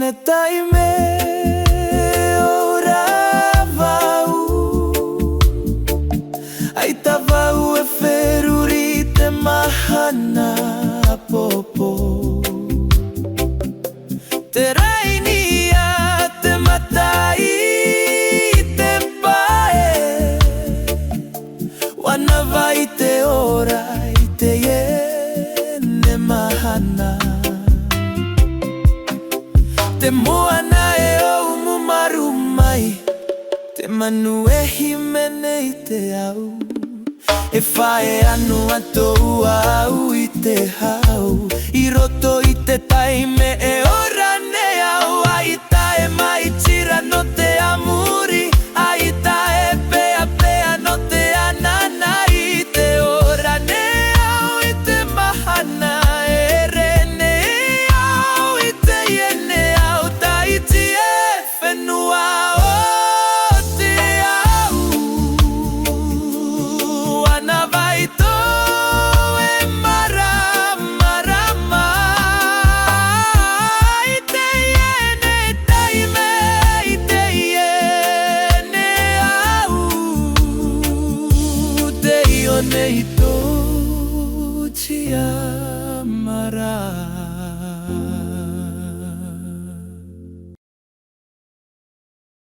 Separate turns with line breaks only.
Nei Taime ora vau ai tavau e feruri te mahana popo te rainia te matai te pae wana vai te ora i te ne mahana te moana e au mumaru mai te manu e himene i te au e whae anu atou au i te hau i roto i te taime e ora ne au ai tae mai tira no te amuri ai tae pea pea no te anana i te ora ne au i te mahana e rene au i te iene au Tahiti e whenua o te au ana vai tō e mara mara mai te iene taime i te iene au te ione i tō tia mara